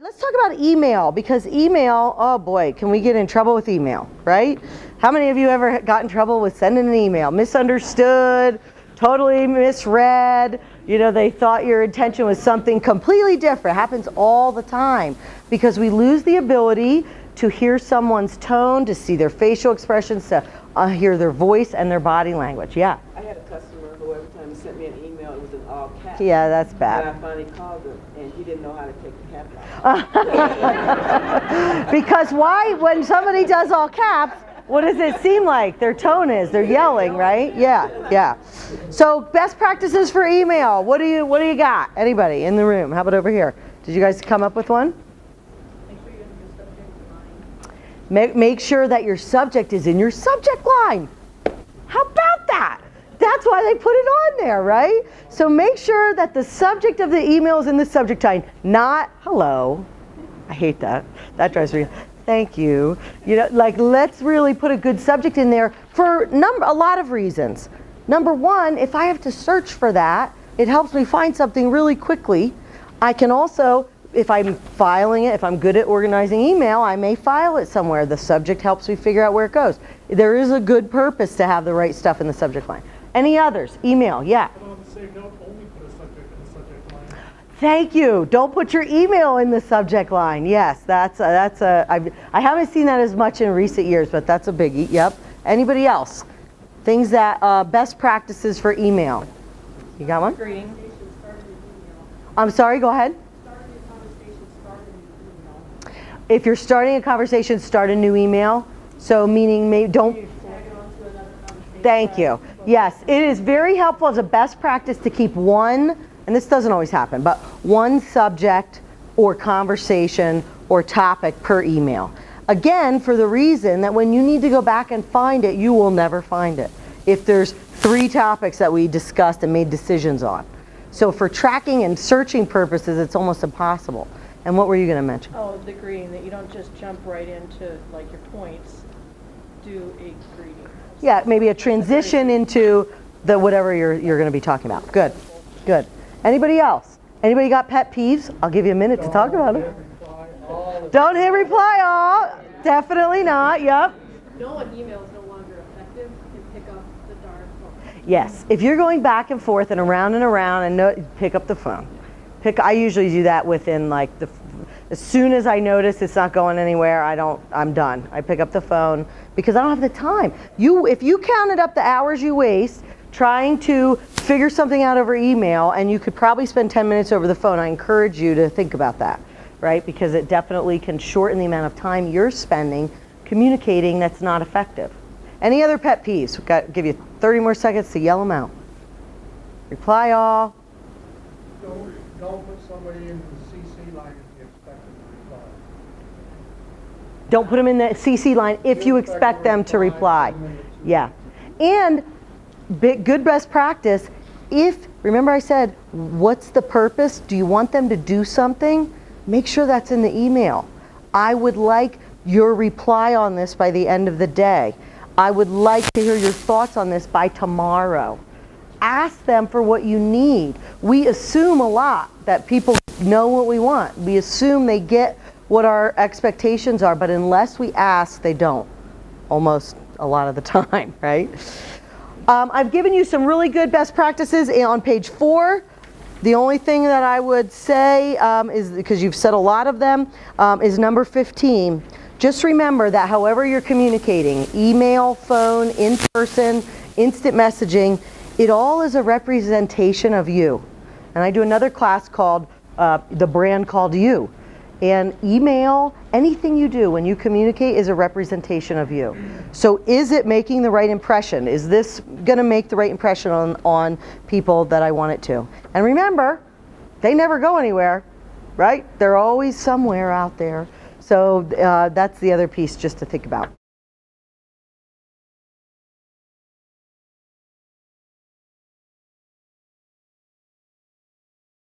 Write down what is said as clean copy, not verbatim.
Let's talk about email, because email, oh boy, can we get in trouble with email, right? How many of you ever got in trouble with sending an email? Misunderstood, totally misread, you know, they thought your intention was something completely different. It happens all the time because we lose the ability to hear someone's tone, to see their facial expressions, to hear their voice and their body language. Yeah? I had a customer who every time he sent me an email, it was in all caps. Yeah, that's bad. And I finally called him, and he didn't know how to take the cap off. Because why, when somebody does all caps, what does it seem like? Their tone is, they're yelling, right? Yeah, yeah. So best practices for email. What do you got? Anybody in the room? How about over here? Did you guys come up with one? Make sure that your subject is in your subject line. How about that? That's why they put it on there, right? So make sure that the subject of the email is in the subject line, not hello. I hate that. That drives me. Thank you. You know, like, let's really put a good subject in there for a lot of reasons. Number one, if I have to search for that, it helps me find something really quickly. I can also, if I'm filing it, if I'm good at organizing email, I may file it somewhere. The subject helps me figure out where it goes. There is a good purpose to have the right stuff in the subject line. Any others? Email, yeah. On the same note, only put a subject in the subject line. Thank you. Don't put your email in the subject line. Yes, I haven't seen that as much in recent years, but that's a biggie. Yep. Anybody else? Things that, best practices for email. You got one? Greeting. I'm sorry, go ahead. If you're starting a conversation, start a new email. So meaning, maybe don't. Thank you. Yes, it is very helpful as a best practice to keep one, and this doesn't always happen, but one subject or conversation or topic per email. Again, for the reason that when you need to go back and find it, you will never find it if there's 3 topics that we discussed and made decisions on. So for tracking and searching purposes, it's almost impossible. And what were you going to mention? Oh, the greeting, that you don't just jump right into like your points. Do a greeting. Yeah, maybe a transition into the whatever you're going to be talking about. Good, good. Anybody else? Anybody got pet peeves? I'll give you a minute to talk about them. Don't hit reply all. Definitely not. Yep. Know an email is no longer effective and pick up the darn phone. Yes. If you're going back and forth and around and pick up the phone. I usually do that within like as soon as I notice it's not going anywhere, I'm done. I pick up the phone because I don't have the time. If you counted up the hours you waste trying to figure something out over email, and you could probably spend 10 minutes over the phone, I encourage you to think about that, right? Because it definitely can shorten the amount of time you're spending communicating that's not effective. Any other pet peeves? We've got to give you 30 more seconds to yell them out. Reply all. Don't put somebody in the CC line if you expect them to reply. Don't put them in the CC line if you expect them to reply. Yeah. And good best practice, remember I said, what's the purpose? Do you want them to do something? Make sure that's in the email. I would like your reply on this by the end of the day. I would like to hear your thoughts on this by tomorrow. Ask them for what you need. We assume a lot that people know what we want. We assume they get what our expectations are, but unless we ask, they don't. Almost a lot of the time, right? I've given you some really good best practices on page 4. The only thing that I would say is, because you've said a lot of them, is number 15. Just remember that however you're communicating, email, phone, in person, instant messaging, it all is a representation of you. And I do another class called The Brand Called You. And email, anything you do when you communicate is a representation of you. So is it making the right impression? Is this going to make the right impression on people that I want it to? And remember, they never go anywhere, right? They're always somewhere out there. So that's the other piece just to think about.